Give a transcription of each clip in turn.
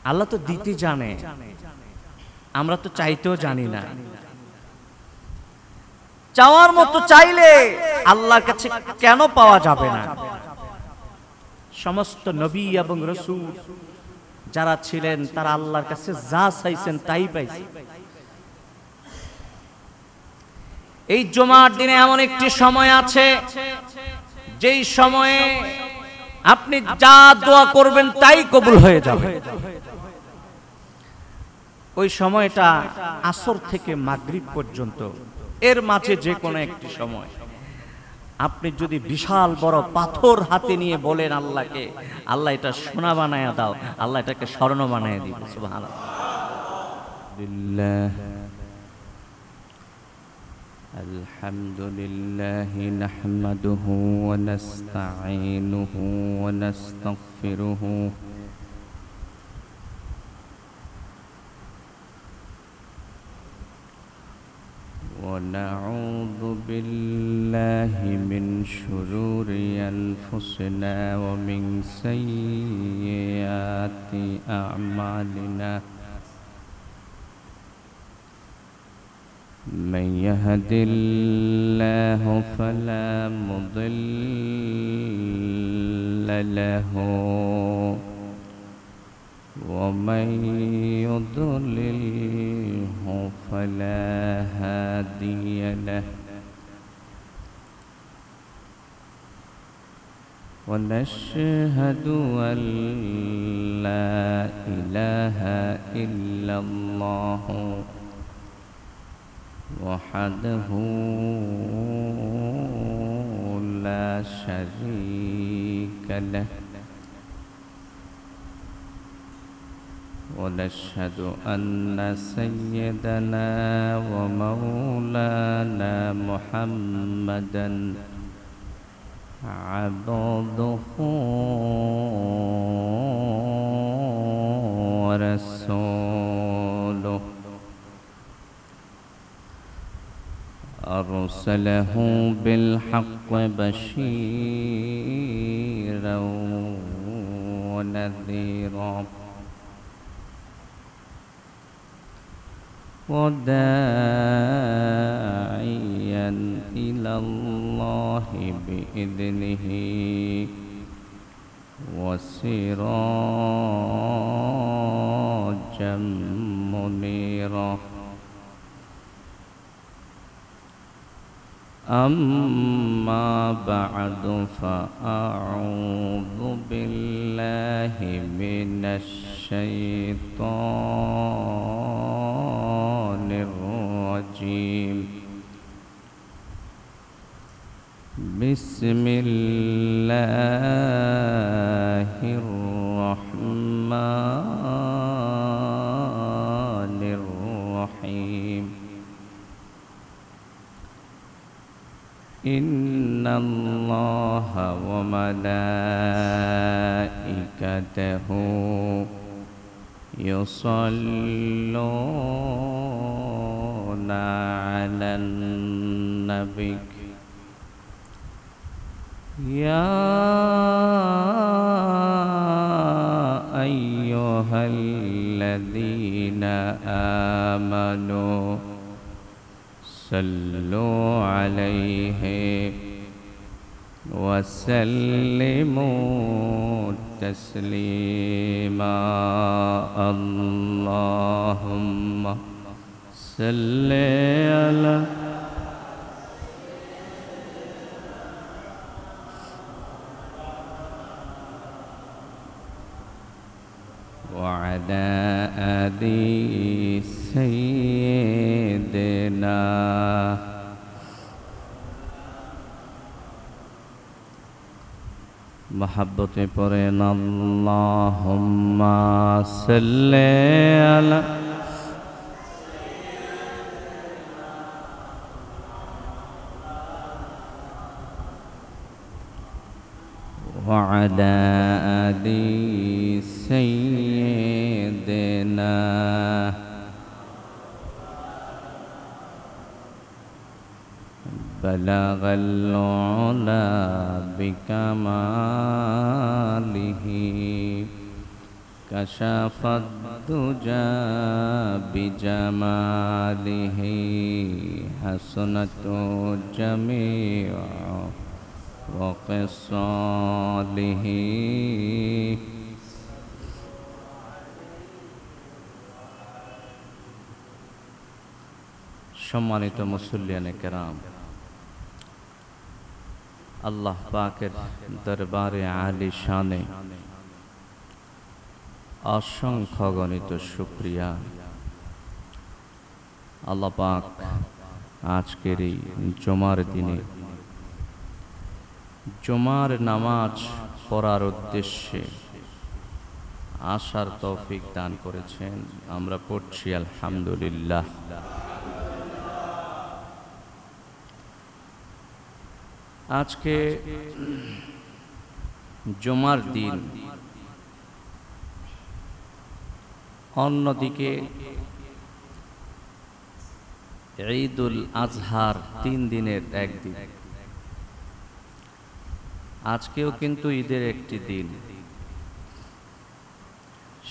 আল্লাহ তো দিতে জানে, আমরা তো চাইতেও জানি না। চাওয়ার মতো চাইলে আল্লাহর কাছে কেন পাওয়া যাবে না? সমস্ত নবী এবং রাসূল যারা ছিলেন তারা আল্লাহর কাছে যা চাইছেন তাই পাইছেন। এই জুমার দিনে এমন একটি সময় আছে যেই সময়ে আপনি যা দোয়া করবেন তাই কবুল হয়ে যাবে। ওই সময়টা আসর থেকে মাগরিব পর্যন্ত, এর মাঝে যে কোনো একটি সময় আপনি যদি বিশাল বড় পাথর হাতে নিয়ে বলেন আল্লাহকে, আল্লাহ এটা সোনা বানায়া দাও, আল্লাহ এটাকে স্বর্ণ বানায়া দিবে। সুবহানাল্লাহ। আলহামদুলিল্লাহ নাহমাদুহু ওয়া নাস্তাঈনুহু ওয়া নাস্তাগফিরুহু ونعوذ بالله من شرور أنفسنا ومن سيئات أعمالنا من يهد الله فلا مضل له ومن يضلله فلا هادي له ونشهد أن لا إله إلا الله وحده لا شريك له ونشهد أن سيدنا ومولانا محمدًا عبده ورسوله أرسله بالحق بشيرا ونذيرا وداعيا إلى الله بإذنه وسراجا منيرا أما بعد فأعوذ بالله من الشيطان الرجيم بسم الله الرحمن الرحيم إن الله وملائكته يصلون على النبي يا أيها الذين آمنوا صلوا عليه وسلموا تسليما اللهم صل على وعلى آل سيدنا محبت پرن اللهم صل على وعلى آل سيدنا بلغ العلا بكماله كشف الدجى بجماله حسنت جميع وخصاله সম্মানিত মুসল্লিয়ানে কেরাম, আল্লাহ পাকের দরবারে আলী শানে অসংখ্য গণিত শুকরিয়া। আল্লাহ পাক আজকের এই জুমার দিনে জুমার নামাজ পড়ার উদ্দেশ্যে আসার তৌফিক দান করেছেন। আমরা পড়ছি আলহামদুলিল্লাহ। আজকে জুমার দিন, অন্যদিকে ঈদুল আজহার 3 দিনের একদিন। আজকেও কিন্তু ঈদের একটি দিন,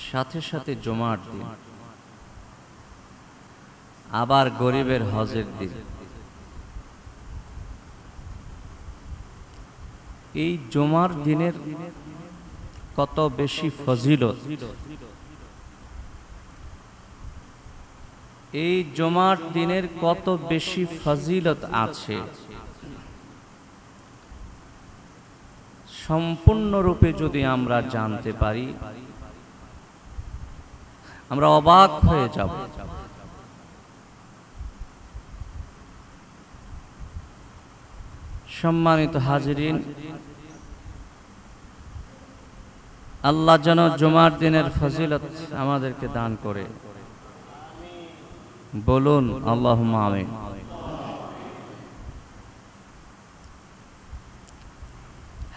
সাথে সাথে জুমার দিন, আবার গরিবের হজের দিন। এই জুমার দিনের কত বেশি ফজিলত, এই জুমার দিনের কত বেশি ফজিলত আছে, সম্পূর্ণরূপে যদি আমরা জানতে পারি আমরা অবাক হয়ে যাব। সম্মানিত হাজিরিন, আল্লাহ যেন জুমার দিনের ফজিলত আমাদেরকে দান করে। বলুন আল্লাহুম্মা আমিন।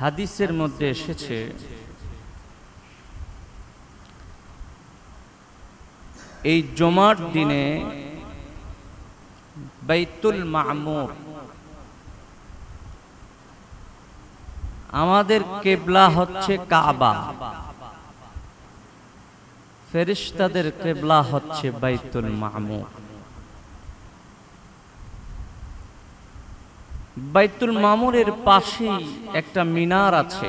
হাদিসের মধ্যে এসেছে, এই জুমার দিনে বাইতুল মামুর, আমাদের কিবলা হচ্ছে কাবা, ফেরেশতাদের কিবলা হচ্ছে বাইতুল মামুর। বাইতুল মামুরের পাশেই একটা মিনার আছে,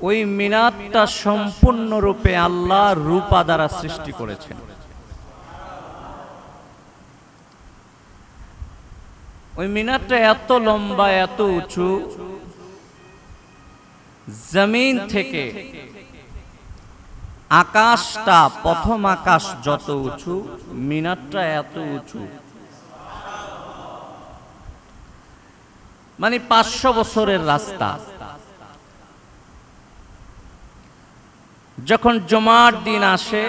ওই মিনারটা সম্পূর্ণরূপে আল্লাহ রূপা দ্বারা সৃষ্টি করেছেন। ওই মিনারটা এত লম্বা, এত উঁচু, জমিন থেকে আকাশটা, প্রথম আকাশ যত উঁচু, মিনারটা এত উঁচু, মানে 500 বছরের রাস্তা। যখন জুমার দিন আসে,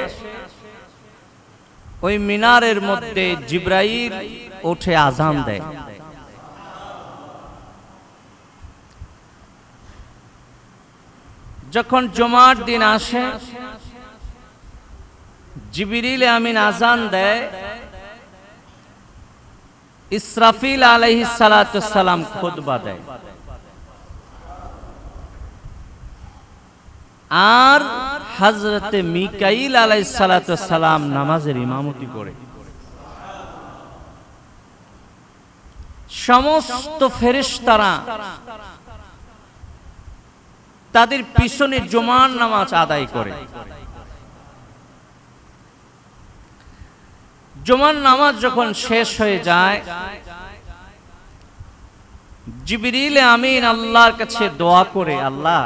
ওই মিনারের মধ্যে জিবরাইল উঠে আজান দেয়। যখন জুমার দিন আসে, জিবরিল আমিন আজান দেয়, ইসরাফিল আলাইহিস সালাতু সালাম খুতবা দেয়, আর হযরতে মিকাইল আলাইহিস সালাতু সালাম নামাজের ইমামতি করে। সমস্ত ফেরেশতারা তাদের পিছনে জুমার নামাজ আদায় করে। জুমার নামাজ যখন শেষ হয়ে যায়, জিবরিল আমিন আল্লাহর কাছে দোয়া করে, আল্লাহ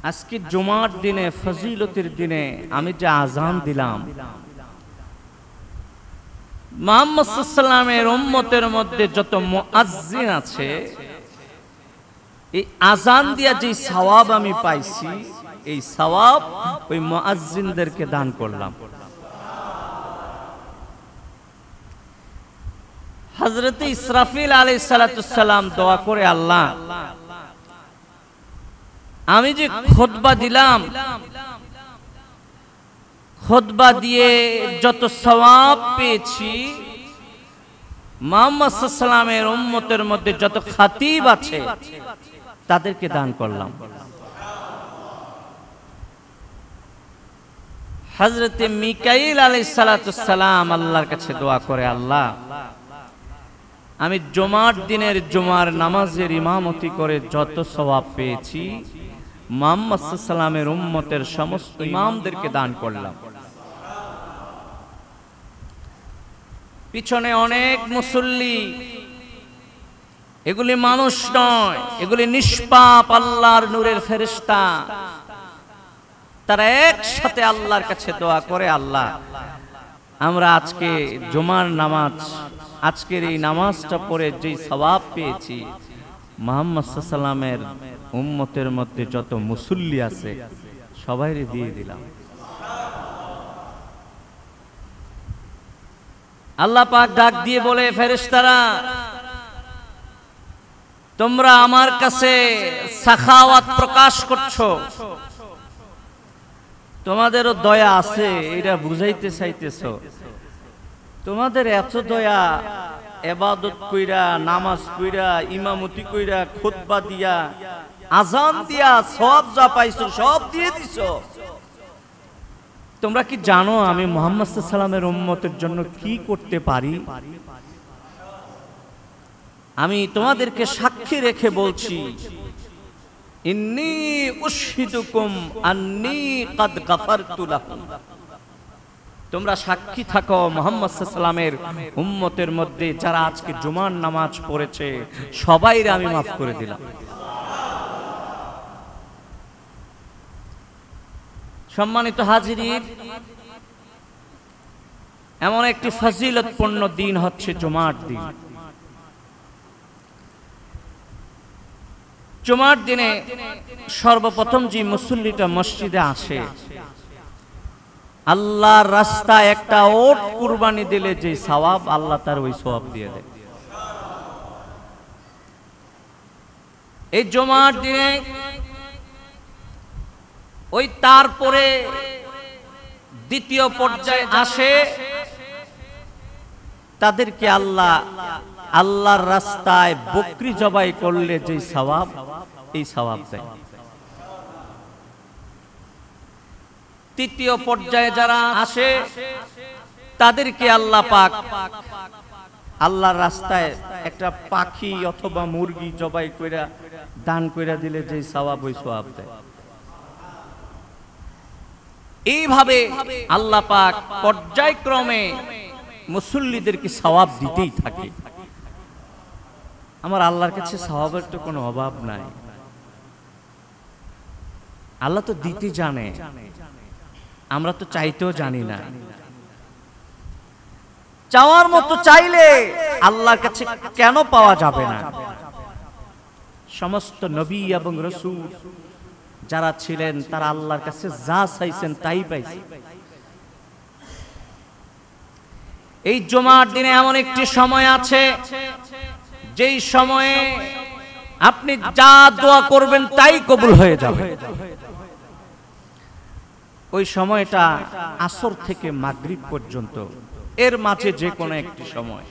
আজকে জুমার দিনে, ফজিলতের দিনে আমি যে আজান দিলাম, মুহাম্মদ সাল্লাল্লাহু আলাইহি ওয়াসাল্লামের উম্মতের মধ্যে যত মুয়াজ্জিন আছে, এই আজান দিয়া যে সওয়াব আমি পাইছি, এই সওয়াব ওই মুয়াজ্জিনদেরকে দান করলাম। হযরত ইসরাফিল আলাইহিস সালাতু সালাম দোয়া করে, আল্লাহ আমি যে খুতবা দিলাম, খুতবা দিয়ে যত সওয়াব পেয়েছি, মুহাম্মদ সাল্লাল্লাহু আলাইহি ওয়াসাল্লামের উম্মতের মধ্যে যত খাতিব আছে তাদেরকে দান করলাম। হযরতে মিকাইল আলাইহিস সালাতু সালাম আল্লাহর কাছে দোয়া করে, আল্লাহ আমি জুমার দিনের জুমার নামাজের ইমামতি করে যত সওয়াব পেয়েছি মুহাম্মদ সাল্লাল্লাহু আলাইহি ওয়াসাল্লামের উম্মতের সমস্ত ইমামদেরকে দান করলাম। পিছনে অনেক মুসল্লি, এগুলি মানুষ নয়, এগুলি নিষ্পাপ আল্লাহর নূরের ফেরেশতা। তারা একসাথে আল্লাহর কাছে দোয়া করে, আল্লাহ আমরা আজকে জুমার নামাজ, আজকের এই নামাজটা পড়ে যেই সওয়াব পেয়েছি মুহাম্মদ সাল্লাল্লাহু আলাইহি ওয়াসাল্লামের উম্মতের মধ্যে যত মুসল্লি আছে সবাইরে দিয়ে দিলাম। আল্লাহ পাক ডাক দিয়ে বলে, ফেরেশতারা তোমরা আমার কাছে সাখাওয়াত প্রকাশ করছো, তোমাদেরও দয়া আছে এটা বুঝাইতে চাইতেছো। তোমাদের এত দয়া, ইবাদত কইরা, নামাজ পড়া, ইমামতি কইরা, খুতবা দিয়া, আযান দিয়া সব যা পাইছো সব দিয়ে দিছো। তোমরা কি জানো আমি মুহাম্মদ সাল্লাল্লাহু আলাইহি ওয়াসাল্লামের উম্মতের জন্য কি করতে পারি? আমি তোমাদেরকে সাক্ষী রেখে বলছি, ইন্নী উশহিদুকুম আন্নী কাদ গাফারতু লাহুম। তোমরা সাক্ষী থাকো মুহাম্মদ সাল্লাল্লাহু আলাইহি ওয়াসাল্লামের উম্মতের মধ্যে যারা আজকে জুমার নামাজ পড়েছে সবাইরে আমি মাফ করে দিলাম। সম্মানিত হাজিরিন, এমন একটি ফজিলতপূর্ণ দিন হচ্ছে জুমার দিন। জুমার দিনে সর্বপ্রথম যে মুসল্লিটা মসজিদে আসে, আল্লাহর রাস্তায় একটা ওট কুরবানি দিলে যে সওয়াব, আল্লাহ তার ওই সওয়াব দিয়ে দেয়। এই জুমার দিনে ওই তারপরে দ্বিতীয় পর্যায়ে আসে তাদেরকে আল্লাহর রাস্তায় বকরি জবাই করলে যে সওয়াব, এই সওয়াব দেয়। তৃতীয় পর্যায়ে যারা আসে তাদেরকে আল্লাহ পাক আল্লাহর রাস্তায় একটা পাখি অথবা মুরগি জবাই কইরা দান কইরা দিলে যে সওয়াব, ওই সওয়াব দেয়। এইভাবে আল্লাহ পাক পর্যায়ক্রমে মুসল্লিদেরকে সওয়াব দিতেই থাকে। আমার আল্লাহর কাছে সওয়াবের তো কোনো অভাব নাই। আল্লাহ তো দিতে জানে, আমরা তো চাইতেও জানি না। চাওয়ার মতো চাইলে আল্লাহর কাছে কেন পাওয়া যাবে না? সমস্ত নবী এবং রাসূল যারা ছিলেন তারা আল্লাহর কাছে যা চাইছেন তাই পাইছেন। এই জুমার দিনে এমন একটি সময় আছে যেই সময়ে আপনি যা দোয়া করবেন তাই কবুল হয়ে যাবে। ওই সময়টা আসর থেকে মাগরিব পর্যন্ত, এর মাঝে যে কোনো একটি সময়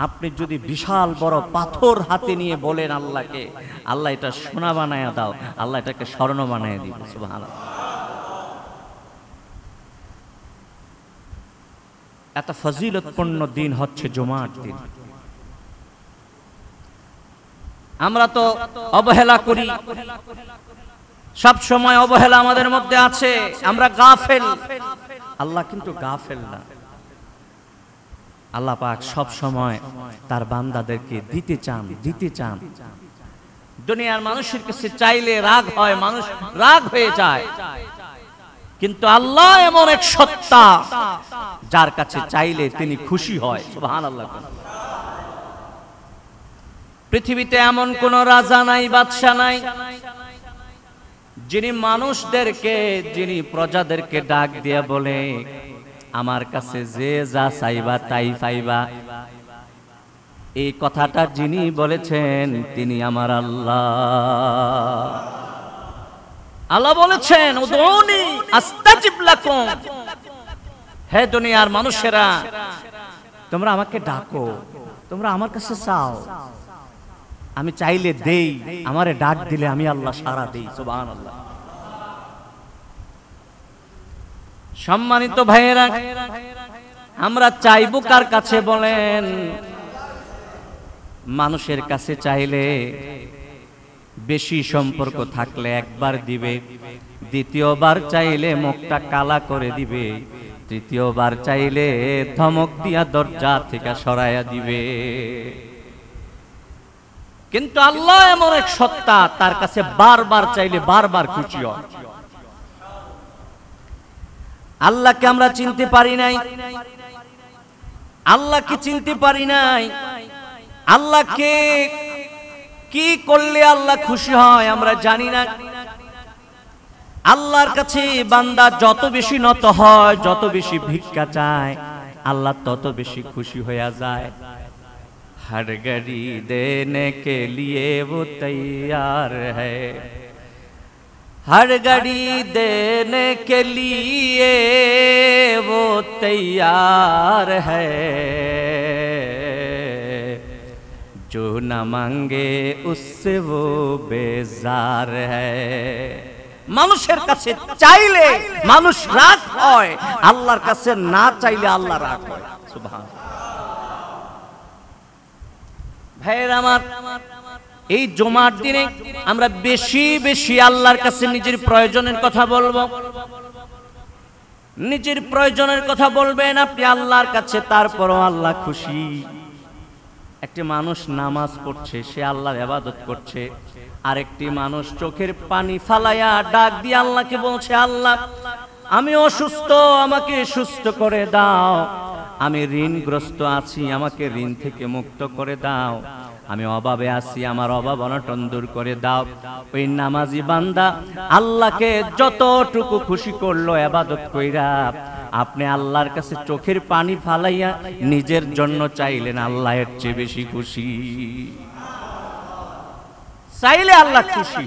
আপনি যদি বিশাল বড় পাথর হাতে নিয়ে বলেন আল্লাহকে, আল্লাহ এটা সোনা বানায়া দাও, আল্লাহ এটাকে স্বর্ণ বানায়া দিবে। সুবহানাল্লাহ। এত ফজিলতপূর্ণ দিন হচ্ছে জুমার দিন। আমরা তো অবহেলা করি, সব সময় অবহেলা আমাদের মধ্যে আছে, আমরা গাফেল। আল্লাহ কিন্তু গাফেল না। আল্লাহ পাক সব সময় তার বান্দাদেরকে দিতে চান। দুনিয়ার মানুষের কাছে চাইলে রাগ হয়, মানুষ রাগ হয়ে যায়, কিন্তু আল্লাহ এমন এক সত্তা যার কাছে চাইলে তিনি খুশি হয়। সুবহানাল্লাহ। পৃথিবীতে এমন কোন রাজা নাই, বাদশা নাই যিনি প্রজাদেরকে ডাক দিয়া বলে আমার কাছে যে যা চাইবা তাই পাইবা। এই কথাটা যিনি বলেছেন তিনি আমার আল্লাহ। আল্লাহ বলেছেন, উদউনি আস্তাজিব লাকুম। হে দুনিয়ার মানুষেরা, তোমরা আমাকে ডাকো, তোমরা আমার কাছে চাও, আমি চাইলে দেই, আমারে ডাক দিলে আমি আল্লাহ সাড়া দেই। সুবহানাল্লাহ। সম্মানিত ভাইয়েরা, আমরা চাইবো কার কাছে বলেন? মানুষের কাছে চাইলে বেশি সম্পর্ক থাকলে একবার দিবে, দ্বিতীয়বার চাইলে মুখটা কালা করে দিবে, তৃতীয়বার চাইলে ধমক দিয়া দরজা থেকে সরাইয়া দিবে। কিন্তু আল্লাহ এমন এক সত্তা, তার কাছে বারবার চাইলে বারবার খুশি হয়। আল্লাহকে আমরা চিনতে পারি নাই, আল্লাহকে চিনতে পারি নাই। আল্লাহকে কি করলে আল্লাহ খুশি হয় আমরা জানি না। আল্লাহর কাছে বান্দা যত বেশি নত হয়, যত বেশি ভিক্ষা চায়, আল্লাহ তত বেশি খুশি হয়ে যায়। हर घड़ी देने के लिए वो तैयार है, हर घड़ी देने के लिए वो तैयार है, जो न मांगे उससे वो बेजार है। মানুষের কাছে চাইলে মানুষ রাগ হয়, আল্লাহর কাছে না চাইলে আল্লাহ রাগ হয়। সুবহানাল্লাহ। ভাইয়েরা আমার, এই জুমার দিনে আমরা বেশি বেশি আল্লাহর কাছে নিজের প্রয়োজনের কথা বলবো। নিজের প্রয়োজনের কথা বলবেন আপনি আল্লাহর কাছে, তারপরও আল্লাহ খুশি। একটি মানুষ নামাজ পড়ছে, সে আল্লাহর ইবাদত করছে, আরেকটি মানুষ চোখের পানি ফালাইয়া ডাক দিয়ে আল্লাহকে বলছে, আল্লাহ আমি অসুস্থ, আমাকে সুস্থ করে দাও, আমি ঋণগ্রস্ত আছি, আমাকে ঋণ থেকে মুক্ত করে দাও, আমি অভাবে আছি, আমার অভাব অনটন দূর করে দাও। ওই নামাজি বান্দা আল্লাহকে যতটুকু খুশি করলো ইবাদত কইরা, আপনি আল্লাহর কাছে চোখের পানি ফালাইয়া নিজের জন্য চাইলেন, আল্লাহ এর চেয়ে বেশি খুশি। চাইলে আল্লাহ খুশি।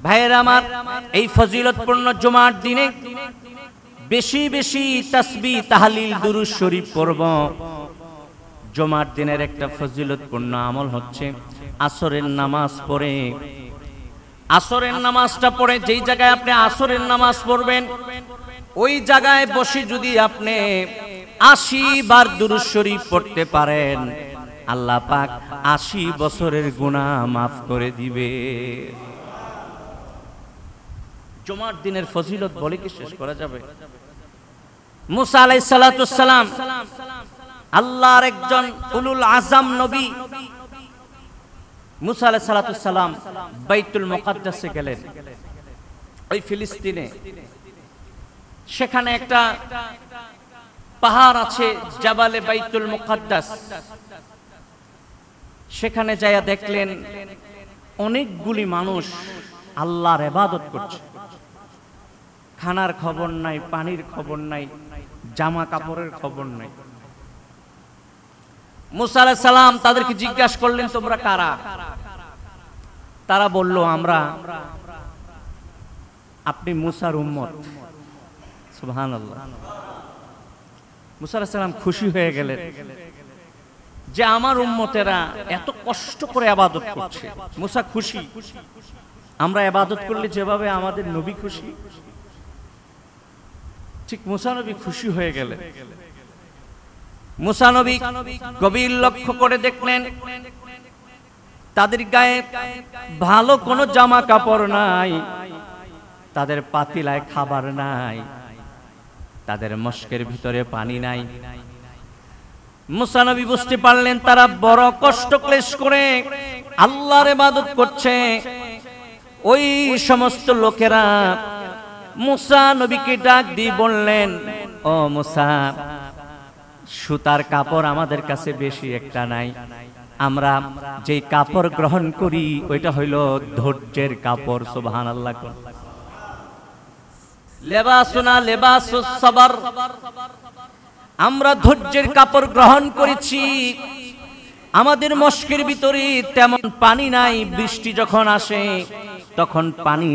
ভাইয়েরা আমার, এই ফজিলতপূর্ণ জুমার দিনে বেশি বেশি তাসবিহ তাহলিল দুরূদ শরীফ পড়ব। জুমার দিনের একটা ফজিলতপূর্ণ আমল হচ্ছে আসরের নামাজ পড়ে, আসরের নামাজটা পড়ে যেই জায়গায় আপনি আসরের নামাজ পড়বেন, ওই জায়গায় বসে যদি আপনি 80 বার দুরূদ শরীফ পড়তে পারেন, আল্লাহ পাক 80 বছরের গুনাহ মাফ করে দিবে। জুমার দিনের ফজিলত বলে কি শেষ করা যাবে? মুসা আলাইহিস সালাতু সালাম আল্লাহর একজন উলুল আযম নবী। মুসা আলাইহিস সালাতু সালাম বাইতুল মুকাদ্দাসে গেলেন, ওই ফিলিস্তিনে। সেখানে একটা পাহাড় আছে, জাবালে বাইতুল মুকাদ্দাস। সেখানে যায়া দেখলেন অনেকগুলি মানুষ আল্লাহর ইবাদত করছে। খানার খবর নাই, পানির খবর নাই, জামা কাপড়ের খবর নাই। মুসা আলাইহিস সালাম তাদেরকে জিজ্ঞাসা করলেন, তোমরা কারা? তারা বলল, আমরা আপনি মুসার উম্মত। সুবহানাল্লাহ। মুসা আলাইহিস সালাম খুশি হয়ে গেলেন যে আমার উম্মতেরা এত কষ্ট করে ইবাদত করছে। মুসা খুশি, আমরা ইবাদত করলে যেভাবে আমাদের নবী খুশি, ঠিক মুসা নবী খুশি হয়ে গেলেন। মুসা নবী গভীর লক্ষ্য করে দেখলেন তাদের গায়ে ভালো কোনো জামা কাপড় নাই, তাদের পাতিলায় খাবার নাই, তাদের মশকের ভিতরে পানি নাই। মুসা নবী বুঝতে পারলেন তারা বড় কষ্ট ক্লেশ করে আল্লাহর ইবাদত করছে। ওই সমস্ত লোকেরা মুসা নবীকে ডাক দিয়ে বললেন, ও মুসা, সুতার কাপড় আমাদের কাছে বেশি একটা নাই, আমরা যেই কাপড় গ্রহণ করি ওইটা হইল ধৈর্যের কাপড়। সুবহানাল্লাহ। লেবাসুনা লেবাসুস সবর, আমরা ধৈর্যের কাপড় গ্রহণ করেছি। আমাদের মশকের ভিতরে তেমন পানি নাই, বৃষ্টি যখন আসে তখন পানি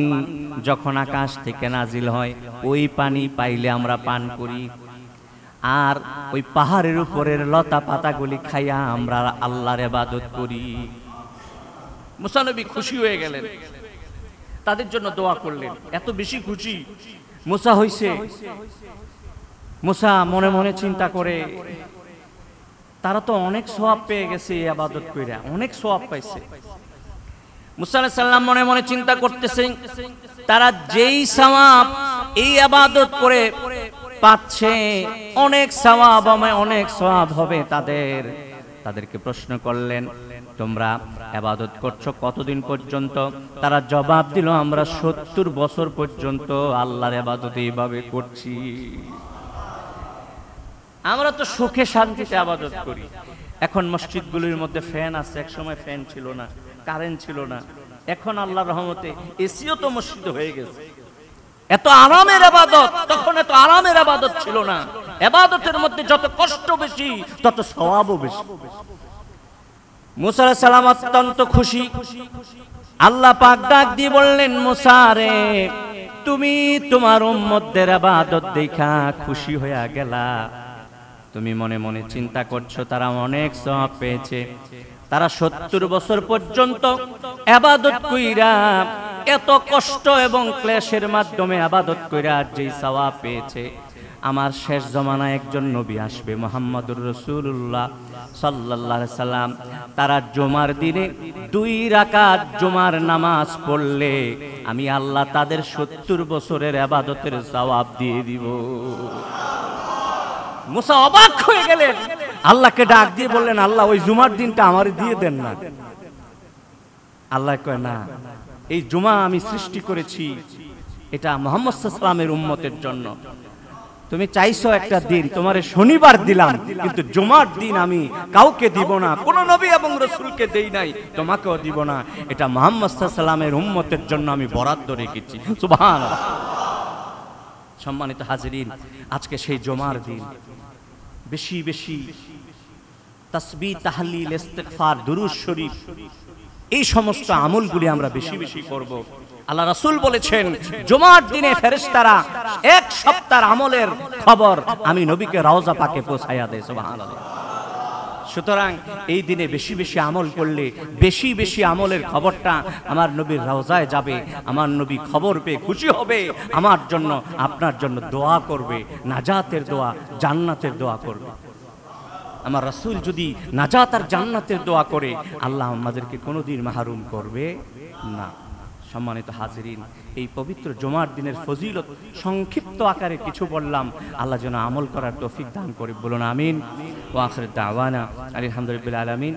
যখন আকাশ থেকে নাজিল হয় ওই পানি পাইলে আমরা পান করি। আর ওই পাহাড়ের উপরের লতা পাতাগুলি খাইয়া আমরা আল্লাহর ইবাদত করি। মুসা নবী খুশি হয়ে গেলেন, তাদের জন্য দোয়া করলেন। এত বেশি খুশি মুসা হইছে, মুসা মনে মনে চিন্তা করে তারা তো অনেক সওয়াব পেয়ে গেছে এই ইবাদত কইরা, অনেক সওয়াব পাইছে। মুসা আলাইহিস সালাম মনে মনে চিন্তা করতেছেন, তারা যেই সওয়াব এই ইবাদত করে পাচ্ছে, অনেক সওয়াব, অনেক সওয়াব হবে তাদের। তাদেরকে প্রশ্ন করলেন, তোমরা ইবাদত করছো কতদিন পর্যন্ত? তারা জবাব দিল, আমরা 70 বছর পর্যন্ত আল্লাহর ইবাদত এইভাবে করছি। আমরা তো সুখে শান্তিতে ইবাদত করি। এখন মসজিদগুলোর মধ্যে ফ্যান আছে, এক সময় ফ্যান ছিল না, কারেন্ট ছিল না। এখন আল্লাহর রহমতে এসিও তো মসজিদে হয়ে গেছে। এত আরামের ইবাদত, তখন এত আরামের ইবাদত ছিল না। ইবাদতের মধ্যে যত কষ্ট বেশি, তত সওয়াবও বেশি। মুসা আলাইহিস সালাম অত্যন্ত খুশি। আল্লাহ পাক ডাক দিয়ে বললেন, মুসা রে, তুমি তোমার উম্মতদের ইবাদত দেখা খুশি হয়ে গেলা। তুমি মনে মনে চিন্তা করছো তারা অনেক সওয়াব পেয়েছে। তারা 70 বছর পর্যন্ত ইবাদত কইরা, এত কষ্ট এবং ক্লেশের মাধ্যমে ইবাদত কইরা যে সওয়াব পেয়েছে। আমার শেষ জমানায় একজন নবী আসবে, মুহাম্মদুর রাসূলুল্লাহ সাল্লাল্লাহু আলাইহি সাল্লাম। তারা জুমার দিনে 2 রাকাত জুমার নামাজ পড়লে আমি আল্লাহ তাদের 70 বছরের ইবাদতের সওয়াব দিয়ে দিব। মুসা অবাক হয়ে গেলেন, আল্লাহকে ডাক দিয়ে বললেন, আল্লাহ ওই জুমার দিনটা আমারে দিয়ে দেন না। আল্লাহ কয়, না, এই জুমা আমি সৃষ্টি করেছি, এটা মুহাম্মদ সাল্লাল্লাহু আলাইহি ওয়াসাল্লামের উম্মতের জন্য। তুমি চাইছো একটা দিন, তোমারে শনিবার দিলাম, কিন্তু জুমার দিন আমি কাউকে দিব না, কোন নবী এবং রাসূলকে দেই নাই, তোমাকেও দিব না। এটা মুহাম্মদ সাল্লাল্লাহু আলাইহি ওয়াসাল্লামের উম্মতের জন্য আমি বরাদ্দ রেখেছি। সুবহানাল্লাহ। সম্মানিত হাজিরিন, আজকে সেই জুমার দিন বেশি বেশি তাসবিহ, তাহলিল, ইস্তিগফার, দুরূদ শরীফ, এই সমস্ত আমলগুলি আমরা বেশি বেশি করব। আল্লাহ রাসূল বলেছেন, জুমার দিনে ফেরেশতারা 1 সপ্তাহের আমলের খবর আমি নবীকে রওজা পাকে পৌঁছায়া দেয়। সুবহানাল্লাহ। সুতরাং এই দিনে বেশি বেশি আমল করলে বেশি বেশি আমলের খবরটা আমার নবীর রওজায় যাবে। আমার নবী খবর পেয়ে খুশি হবে, আমার জন্য, আপনার জন্য দোয়া করবে, নাজাতের দোয়া, জান্নাতের দোয়া করবে। আমার রাসূল যদি নাজাত আর জান্নাতের দোয়া করে, আল্লাহ আমাদেরকে কোনোদিন মাহরুম করবে না। সম্মানিত হাজিরিন, এই পবিত্র জুমার দিনের ফজিলত সংক্ষিপ্ত আকারে কিছু বললাম। আল্লাহ যেন আমল করার তৌফিক দান করে, বলুন আমিন। ওয়া আখিরু দাওয়ানা আলহামদুলিল্লাহি রাব্বিল আলামিন।